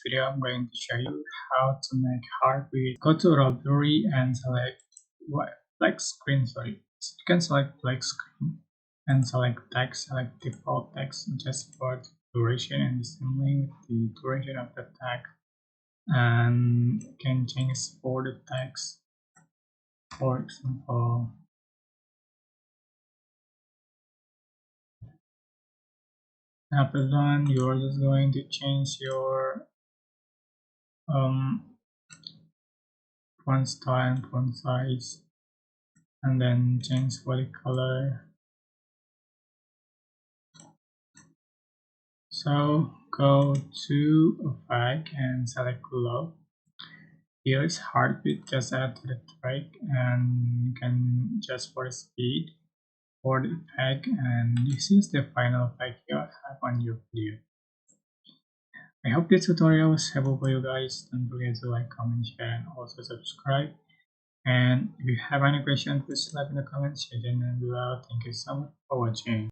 video, I'm going to show you how to make heartbeat. Go to library and select black screen. Sorry, you can select black screen and select text. Select default text just for the duration and the same length, the duration of the tag, and you can change for the text. For example, after done, you're just going to change your font style and font size, and then change for the color. So go to effect and select low. Here's heartbeat, just add to the track, and you can adjust for the speed for the effect, and this is the final effect you have on your video. I hope this tutorial was helpful for you guys. Don't forget to like, comment, share, and also subscribe. And if you have any questions, please leave in the comment section below. Thank you so much for watching.